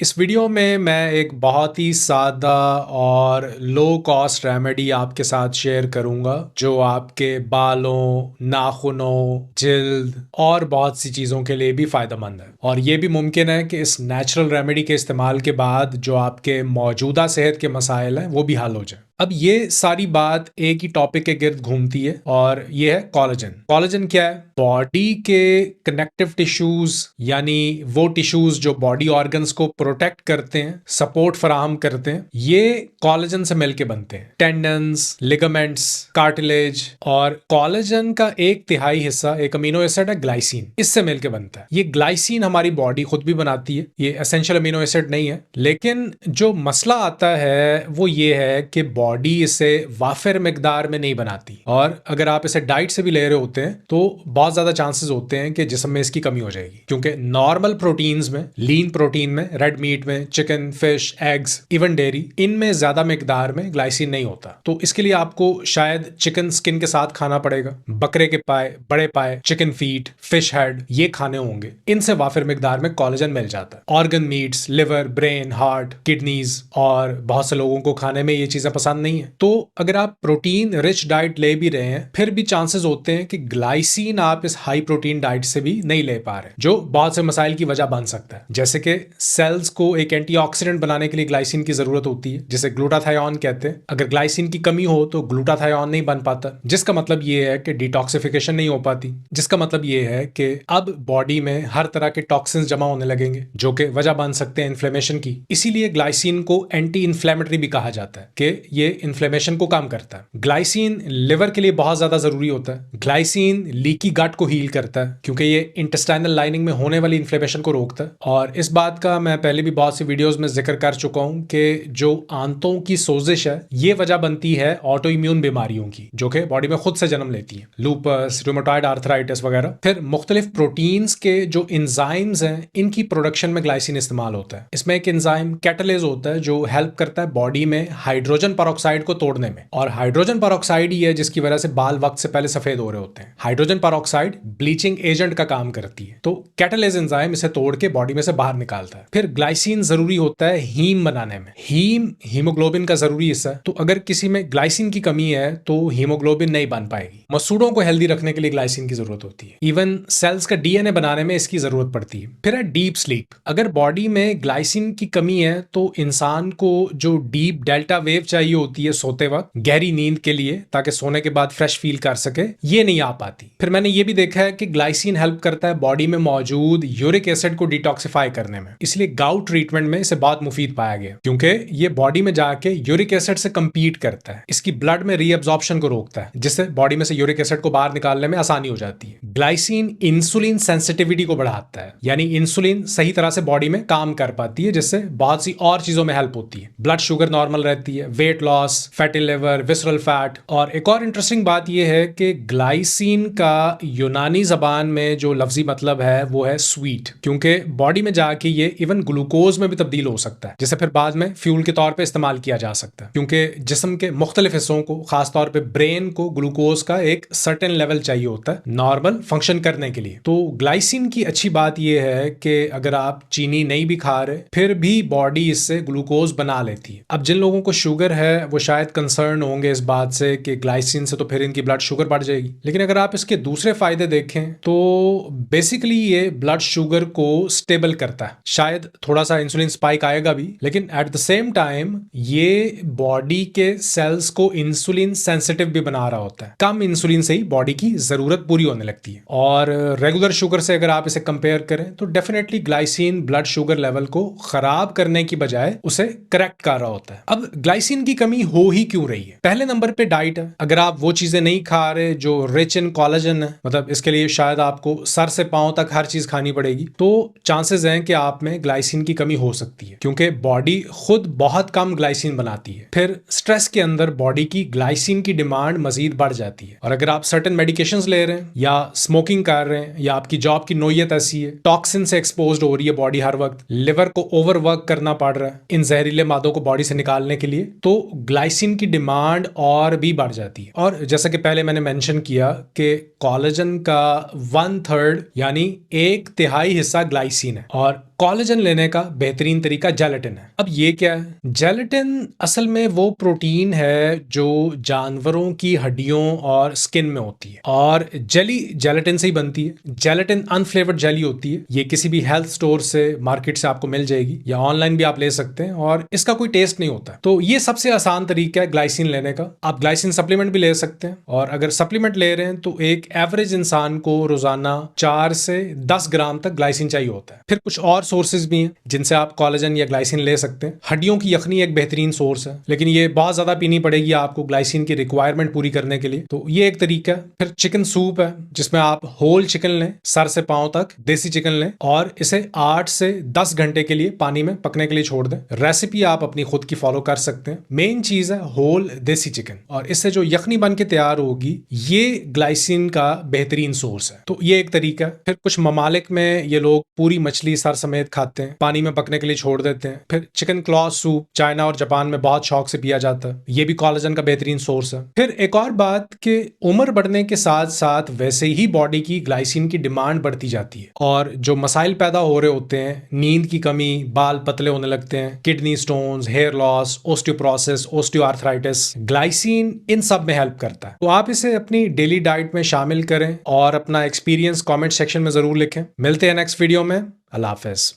इस वीडियो में मैं एक बहुत ही सादा और लो कॉस्ट रेमेडी आपके साथ शेयर करूंगा जो आपके बालों, नाखूनों, जिल्द और बहुत सी चीज़ों के लिए भी फ़ायदेमंद है। और ये भी मुमकिन है कि इस नेचुरल रेमेडी के इस्तेमाल के बाद जो आपके मौजूदा सेहत के मसाइल हैं वो भी हल हो जाए। अब ये सारी बात एक ही टॉपिक के गिर्द घूमती है और ये है कोलेजन। कोलेजन क्या है? बॉडी के कनेक्टिव टिश्यूज यानी वो टिश्यूज जो बॉडी ऑर्गन्स को प्रोटेक्ट करते हैं, सपोर्ट फराहम करते हैं, ये कोलेजन से मिलके बनते हैं। Tendons, ligaments, cartilage. और कोलेजन का 1/3 हिस्सा एक अमीनो एसिड है ग्लाइसिन, इससे मिलके बनता है। ये ग्लाइसिन हमारी बॉडी खुद भी बनाती है, ये एसेंशियल अमीनो एसिड नहीं है। लेकिन जो मसला आता है वो ये है कि बॉडी इसे वाफिर मिकदार में नहीं बनाती, और अगर आप इसे डाइट से भी ले रहे होते हैं तो बहुत ज्यादा चांसेस होते हैं कि जिस्म में इसकी कमी हो जाएगी, क्योंकि नॉर्मल प्रोटीन्स में, लीन प्रोटीन में, रेड मीट में, chicken, fish, eggs, even dairy, इनमें ज्यादा मिकदार में ग्लाइसिन नहीं होता। तो इसके लिए आपको शायद चिकन स्किन के साथ खाना पड़ेगा, बकरे के पाए, बड़े पाए, चिकन फीट, फिश हेड, ये खाने होंगे। इनसे वाफिर मिकदार में कोलेजन मिल जाता है। Organ meets, liver, brain, heart, kidneys और बहुत से लोगों को खाने में ये चीजें पसंद नहीं है। तो अगर आप प्रोटीन रिच डाइट ले भी रहे हैं, फिर भी चांसेस होते हैं कि ग्लाइसिन आप इस हाई प्रोटीन डाइट से भी नहीं ले पा रहे, जो बहुत से मसाइल की वजह बन सकता है। जैसे कि सेल्स को एक एंटीऑक्सीडेंट बनाने के लिए ग्लाइसिन की जरूरत होती है, जिसे ग्लूटाथायोन कहते हैं। अगर ग्लाइसिन की कमी हो तो ग्लूटाथायोन नहीं बन पाता, जिसका मतलब ये है कि डिटॉक्सिफिकेशन नहीं हो पाती, जिसका मतलब ये है कि अब बॉडी में हर तरह के टॉक्सिन्स जमा होने लगेंगे, जो कि वजह बन सकते हैं इन्फ्लेमेशन की। इसीलिए ग्लाइसिन को एंटी इन्फ्लेमेटरी भी कहा जाता है कि ये इन्फ्लेमेशन को कम करता है। ग्लाइसिन लिवर के लिए बहुत ज्यादा जरूरी होता है। ग्लाइसिन लीकी गट को हील करता है, क्योंकि ये इंटेस्टाइनल लाइनिंग में होने वाली इन्फ्लेमेशन को रोकता है। और इस बात का मैं पहले भी बहुत सी वीडियोस में जिक्र कर चुका हूं कि जो आंतों की सोजिश है, ये वजह बनती है ऑटो इम्यून बीमारियों की, जो कि बॉडी में खुद से जन्म लेती है, लूपस, रूमेटॉइड आर्थराइटिस वगैरह। फिर मुख्तलिफ प्रोटीन्स के जो इंजाइम्स हैं, इनकी प्रोडक्शन में ग्लाइसिन इस्तेमाल होता है। इसमें एक इंजाइम कैटालेज होता है जो हेल्प करता है बॉडी में हाइड्रोजन पेरोक्साइड को तोड़ने में, और हाइड्रोजन पेरोक्साइड ही है जिसकी वजह से बाल वक्त से पहले सफेद हो रहे होते हैं। हाइड्रोजन पेरोक्साइड ब्लीचिंग एजेंट का काम करती है, तो कैटालेज एंजाइम इसे तोड़ के बॉडी में से बाहर निकालता है। फिर ग्लाइसिन जरूरी होता है हीम बनाने में। हीम हीमोग्लोबिन का जरूरी हिस्सा है, तो अगर किसी में ग्लाइसिन की कमी है तो हीमोग्लोबिन नहीं बन पाएगी। मसूड़ों को हेल्दी रखने के लिए ग्लाइसिन की जरूरत होती है। इवन सेल्स का डीएनए बनाने में इसकी जरूरत पड़ती है। फिर है डीप स्लीप। अगर बॉडी में ग्लाइसिन की कमी है तो इंसान को जो डीप डेल्टा वेव चाहिए होती है सोते वक्त, गहरी नींद के लिए, ताकि सोने के बाद फ्रेश फील कर सके, ये नहीं आ पाती। फिर मैंने ये भी देखा है कि ग्लाइसिन हेल्प करता है बॉडी में मौजूद यूरिक एसिड को डिटॉक्सिफाई करने में, इसलिए गाउट ट्रीटमेंट में इसे बहुत मुफीद पाया गया, क्योंकि ये बॉडी में जाके यूरिक एसिड से कंपीट करता है, इसकी ब्लड में रीअब्जॉर्प्शन को रोकता है, जिससे बॉडी में से यूरिक एसिड को बाहर निकालने में आसानी हो जाती है। ग्लाइसिन इंसुलिन सेंसिटिविटी को बढ़ाता है, यानी इंसुलिन सही तरह से बॉडी में काम कर पाती है, जिससे बहुत सी और चीजों में हेल्प होती है। ब्लड शुगर नॉर्मल रहती है, weight loss, fatty liver, visceral fat. और एक और इंटरेस्टिंग बात यह है कि ग्लाइसिन का यूनानी जबान में जो लफ्जी मतलब है वो है स्वीट, क्योंकि बॉडी में जाके ये इवन ग्लूकोज में भी तब्दील हो सकता है, जिसे फिर बाद में फ्यूल के तौर पे इस्तेमाल किया जा सकता है, क्योंकि जिस्म के मुख्तलिफ हिस्सों को, खासतौर पे ब्रेन को, ग्लूकोज का एक सर्टेन लेवल चाहिए होता है नॉर्मल फंक्शन करने के लिए। तो ग्लाइसिन की अच्छी बात यह है कि अगर आप चीनी नहीं भी खा रहे, फिर भी बॉडी इससे ग्लूकोज बना लेती है। अब जिन लोगों को शुगर है वो शायद कंसर्न होंगे इस बात से कि ग्लाइसिन से तो फिर इनकी ब्लड शुगर बढ़ जाएगी, लेकिन अगर आप इसके दूसरे फायदे देखें तो बेसिकली ये ब्लड शुगर को स्टेबल करता है। शायद थोड़ा सा इंसुलिन स्पाइक आएगा भी, लेकिन एट द सेम टाइम ये बॉडी के सेल्स को इंसुलिन सेंसिटिव भी बना रहा होता है। कम इंसुलिन से ही बॉडी की जरूरत पूरी होने लगती है, और रेगुलर शुगर से अगर आप इसे कंपेयर करें तो definitely glycine blood sugar level को खराब करने की बजाय उसे करेक्ट कर रहा होता है। अब ग्लाइसिन की कमी हो ही क्यों रही है? पहले नंबर पे डाइट है। अगर आप वो चीजें नहीं खा रहे जो रिच इन कोलेजन है, मतलब इसके लिए शायद आपको सर से पांव तक हर चीज खानी पड़ेगी, तो चांसेस हैं कि आप में ग्लाइसिन की कमी हो सकती है, क्योंकि बॉडी खुद बहुत कम ग्लाइसिन बनाती है। फिर स्ट्रेस के अंदर बॉडी की ग्लाइसिन की डिमांड मजीद बढ़ जाती है, और अगर आप सर्टेन मेडिकेशंस ले रहे हैं या स्मोकिंग कर रहे हैं या आपकी जॉब की नोयत ऐसी है, टॉक्सिन से एक्सपोज्ड हो रही है बॉडी हर वक्त, लिवर को ओवरवर्क करना पड़ रहा है इन जहरीले मादों को बॉडी से निकालने के लिए, तो ग्लाइसिन की डिमांड और भी बढ़ जाती है। और जैसा कि पहले मैंने मेंशन किया कि कोलेजन का 1/3 यानी 1/3 हिस्सा ग्लाइसिन है, और कोलेजन लेने का बेहतरीन तरीका जेलेटिन है। अब ये क्या है? जेलेटिन असल में वो प्रोटीन है जो जानवरों की हड्डियों और स्किन में होती है, और जेली जेलेटिन से ही बनती है। जेलेटिन अनफ्लेवर्ड जेली होती है। ये किसी भी हेल्थ स्टोर से, मार्केट से आपको मिल जाएगी, या ऑनलाइन भी आप ले सकते हैं, और इसका कोई टेस्ट नहीं होता। तो ये सबसे आसान तरीका है ग्लाइसिन लेने का। आप ग्लाइसिन सप्लीमेंट भी ले सकते हैं, और अगर सप्लीमेंट ले रहे हैं तो एक एवरेज इंसान को रोजाना 4 से 10 ग्राम तक ग्लाइसिन चाहिए होता है। फिर कुछ और सोर्सेज भी हैं जिनसे आप कोलेजन या ग्लाइसिन ले सकते हैं। हड्डियों की यखनी एक बेहतरीन सोर्स है, लेकिन ये बहुत ज्यादा पीनी पड़ेगी आपको ग्लाइसिन की रिक्वायरमेंट पूरी करने के लिए। तो ये एक तरीका है। फिर चिकन सूप है, जिसमें आप होल चिकन लें, सर से पांव तक देसी चिकन लें, और इसे 8 से 10 घंटे के लिए पानी में पकने के लिए छोड़ दें। रेसिपी आप अपनी खुद की फॉलो कर सकते हैं। मेन चीज है होल देसी चिकन, और इससे जो यखनी बन के तैयार होगी ये ग्लाइसिन का बेहतरीन सोर्स है। तो ये एक तरीका है। फिर कुछ ममालिक में ये लोग पूरी मछली सर समेत खाते हैं, पानी में पकने के लिए छोड़ देते हैं। फिर चिकन क्लॉ सूप चाइना और जापान में बहुत शौक से पिया जाता है। ये भी कोलेजन का बेहतरीन सोर्स है। फिर एक और बात कि उम्र बढ़ने के साथ साथ वैसे ही बॉडी की ग्लाइसिन की डिमांड बढ़ती जाती है, और जो मसाइल पैदा हो रहे होते हैं, नींद की कमी, बाल पतले होने लगते हैं, kidney stones, hair loss, osteoporosis, osteoarthritis, glycine इन सब में हेल्प करता है। तो आप इसे अपनी डेली डाइट में शामिल करें, और अपना एक्सपीरियंस कमेंट सेक्शन में जरूर लिखें। मिलते हैं नेक्स्ट वीडियो में। अल्लाह हाफिज।